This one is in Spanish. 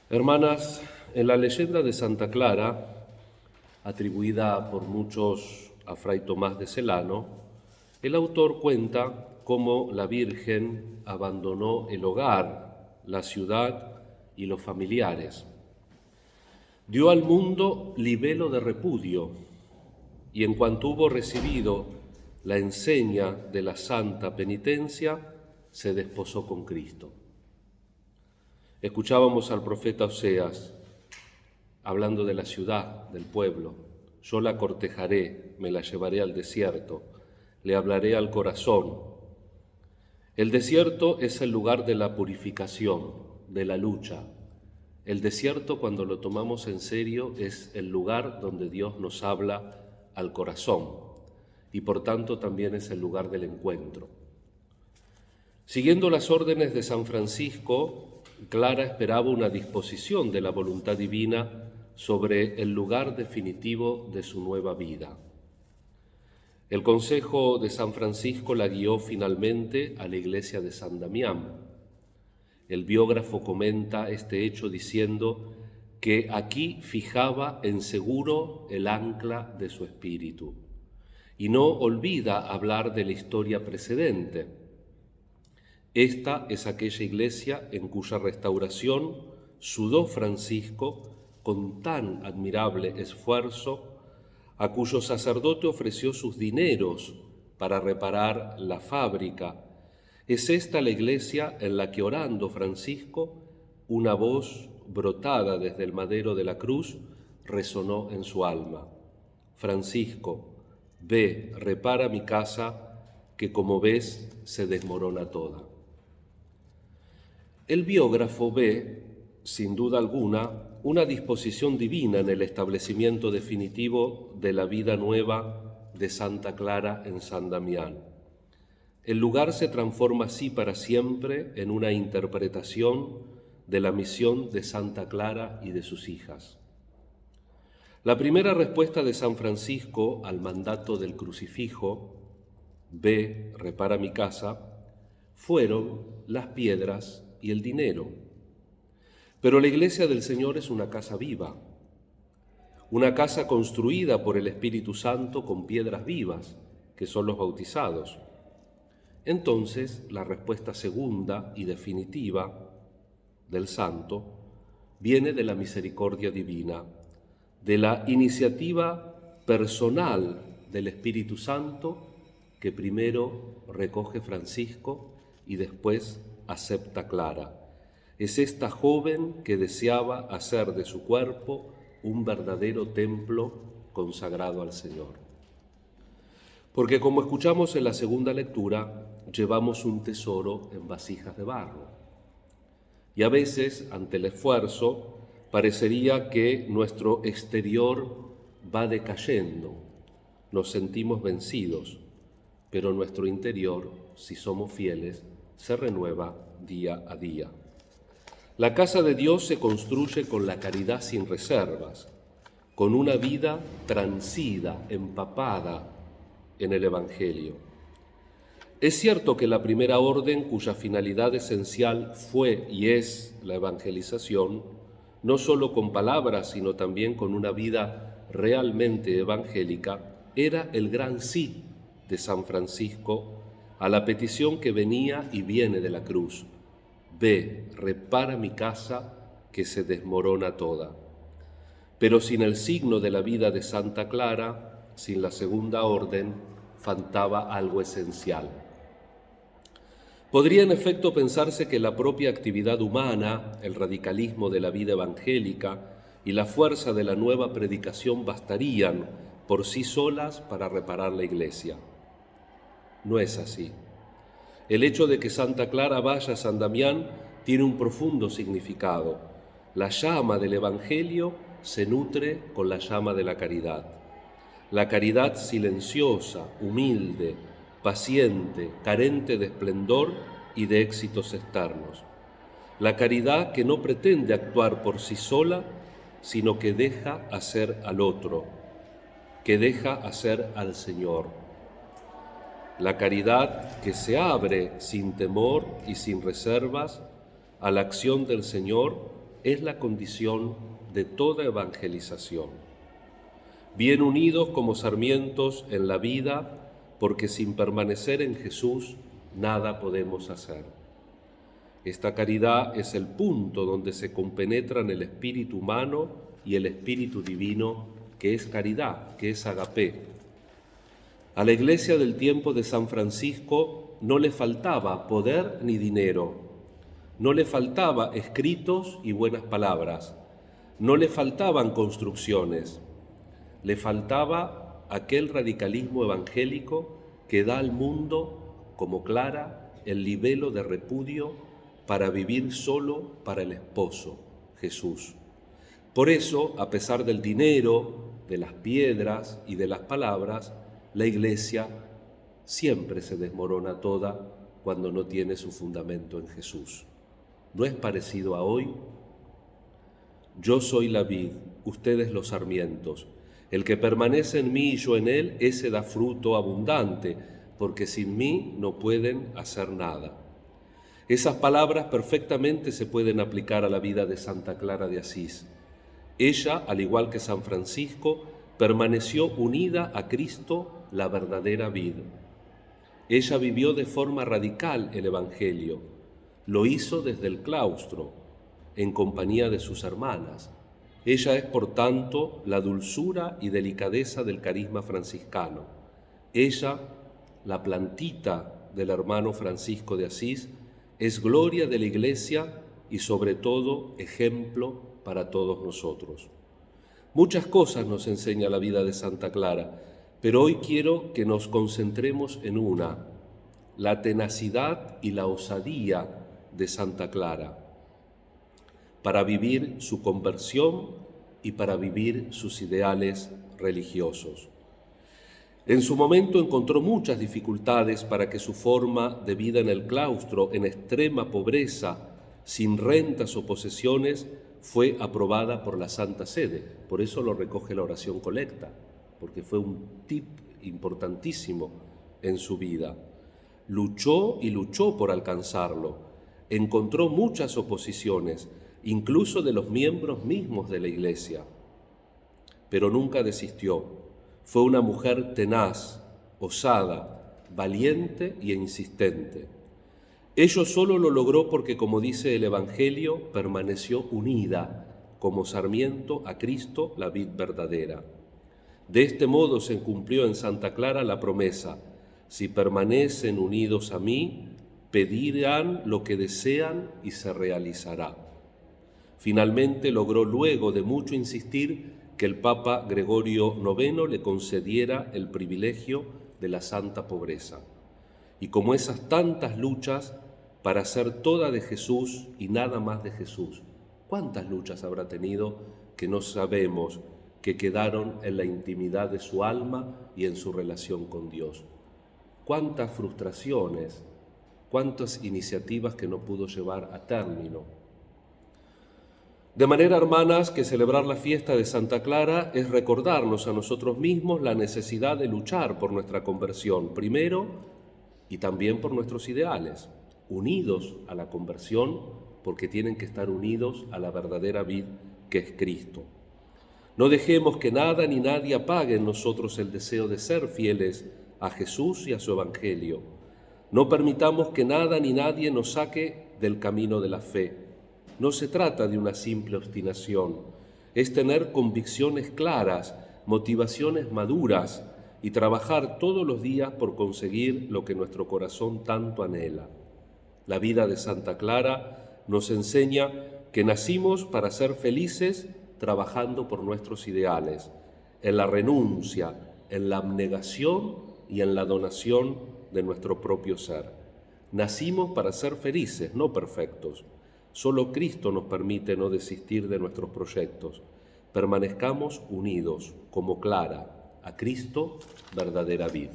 Hermanas, en la leyenda de Santa Clara, atribuida por muchos a Fray Tomás de Celano, el autor cuenta cómo la Virgen abandonó el hogar, la ciudad y los familiares. Dio al mundo libelo de repudio y en cuanto hubo recibido la enseña de la santa penitencia, se desposó con Cristo. Escuchábamos al profeta Oseas hablando de la ciudad, del pueblo. Yo la cortejaré, me la llevaré al desierto, le hablaré al corazón. El desierto es el lugar de la purificación, de la lucha. El desierto, cuando lo tomamos en serio, es el lugar donde Dios nos habla al corazón y por tanto también es el lugar del encuentro. Siguiendo las órdenes de San Francisco, Clara esperaba una disposición de la voluntad divina sobre el lugar definitivo de su nueva vida. El consejo de San Francisco la guió finalmente a la iglesia de San Damián. El biógrafo comenta este hecho diciendo que aquí fijaba en seguro el ancla de su espíritu y no olvida hablar de la historia precedente. Esta es aquella iglesia en cuya restauración sudó Francisco con tan admirable esfuerzo, a cuyo sacerdote ofreció sus dineros para reparar la fábrica. Es esta la iglesia en la que, orando Francisco, una voz brotada desde el madero de la cruz resonó en su alma: Francisco, ve, repara mi casa, que como ves se desmorona toda. El biógrafo ve, sin duda alguna, una disposición divina en el establecimiento definitivo de la vida nueva de Santa Clara en San Damián. El lugar se transforma así para siempre en una interpretación de la misión de Santa Clara y de sus hijas. La primera respuesta de San Francisco al mandato del crucifijo, ve, repara mi casa, fueron las piedras y el dinero. Pero la iglesia del Señor es una casa viva, una casa construida por el Espíritu Santo con piedras vivas, que son los bautizados. Entonces, la respuesta segunda y definitiva del santo viene de la misericordia divina, de la iniciativa personal del Espíritu Santo que primero recoge Francisco y después acepta Clara. Es esta joven que deseaba hacer de su cuerpo un verdadero templo consagrado al Señor. Porque como escuchamos en la segunda lectura, llevamos un tesoro en vasijas de barro. Y a veces, ante el esfuerzo, parecería que nuestro exterior va decayendo, nos sentimos vencidos, pero nuestro interior, si somos fieles, se renueva día a día. La casa de Dios se construye con la caridad sin reservas, con una vida transida, empapada en el Evangelio. Es cierto que la primera orden, cuya finalidad esencial fue y es la evangelización, no solo con palabras, sino también con una vida realmente evangélica, era el gran sí de San Francisco a la petición que venía y viene de la cruz: ve, repara mi casa, que se desmorona toda. Pero sin el signo de la vida de Santa Clara, sin la segunda orden, faltaba algo esencial. Podría en efecto pensarse que la propia actividad humana, el radicalismo de la vida evangélica y la fuerza de la nueva predicación bastarían por sí solas para reparar la Iglesia. No es así. El hecho de que Santa Clara vaya a San Damián tiene un profundo significado. La llama del Evangelio se nutre con la llama de la caridad. La caridad silenciosa, humilde, paciente, carente de esplendor y de éxitos externos. La caridad que no pretende actuar por sí sola, sino que deja hacer al otro, que deja hacer al Señor. La caridad que se abre sin temor y sin reservas a la acción del Señor es la condición de toda evangelización. Bien unidos como sarmientos en la vida, porque sin permanecer en Jesús nada podemos hacer. Esta caridad es el punto donde se compenetran el espíritu humano y el espíritu divino, que es caridad, que es agapé. A la iglesia del tiempo de San Francisco no le faltaba poder ni dinero, no le faltaba escritos y buenas palabras, no le faltaban construcciones, le faltaba aquel radicalismo evangélico que da al mundo, como Clara, el libelo de repudio para vivir solo para el esposo, Jesús. Por eso, a pesar del dinero, de las piedras y de las palabras, la Iglesia siempre se desmorona toda cuando no tiene su fundamento en Jesús. ¿No es parecido a hoy? Yo soy la vid, ustedes los sarmientos. El que permanece en mí y yo en él, ese da fruto abundante, porque sin mí no pueden hacer nada. Esas palabras perfectamente se pueden aplicar a la vida de Santa Clara de Asís. Ella, al igual que San Francisco, permaneció unida a Cristo, la verdadera vid. Ella vivió de forma radical el Evangelio. Lo hizo desde el claustro, en compañía de sus hermanas. Ella es, por tanto, la dulzura y delicadeza del carisma franciscano. Ella, la plantita del hermano Francisco de Asís, es gloria de la Iglesia y sobre todo ejemplo para todos nosotros. Muchas cosas nos enseña la vida de Santa Clara, pero hoy quiero que nos concentremos en una, la tenacidad y la osadía de Santa Clara, para vivir su conversión y para vivir sus ideales religiosos. En su momento encontró muchas dificultades para que su forma de vida en el claustro, en extrema pobreza, sin rentas o posesiones, fue aprobada por la Santa Sede. Por eso lo recoge la oración colecta, porque fue un tip importantísimo en su vida. Luchó y luchó por alcanzarlo. Encontró muchas oposiciones, incluso de los miembros mismos de la Iglesia, pero nunca desistió. Fue una mujer tenaz, osada, valiente y insistente. Ello solo lo logró porque, como dice el Evangelio, permaneció unida como sarmiento a Cristo, la vid verdadera. De este modo se cumplió en Santa Clara la promesa: si permanecen unidos a mí, pedirán lo que desean y se realizará. Finalmente logró, luego de mucho insistir, que el Papa Gregorio IX le concediera el privilegio de la santa pobreza. Y como esas tantas luchas para hacer toda de Jesús y nada más de Jesús, ¿cuántas luchas habrá tenido que no sabemos, que quedaron en la intimidad de su alma y en su relación con Dios? ¿Cuántas frustraciones, cuántas iniciativas que no pudo llevar a término? De manera, hermanas, que celebrar la fiesta de Santa Clara es recordarnos a nosotros mismos la necesidad de luchar por nuestra conversión, primero, y también por nuestros ideales, unidos a la conversión, porque tienen que estar unidos a la verdadera vid que es Cristo. No dejemos que nada ni nadie apague en nosotros el deseo de ser fieles a Jesús y a su Evangelio. No permitamos que nada ni nadie nos saque del camino de la fe. No se trata de una simple obstinación, es tener convicciones claras, motivaciones maduras y trabajar todos los días por conseguir lo que nuestro corazón tanto anhela. La vida de Santa Clara nos enseña que nacimos para ser felices trabajando por nuestros ideales, en la renuncia, en la abnegación y en la donación de nuestro propio ser. Nacimos para ser felices, no perfectos. Solo Cristo nos permite no desistir de nuestros proyectos. Permanezcamos unidos, como Clara, a Cristo, verdadera vid.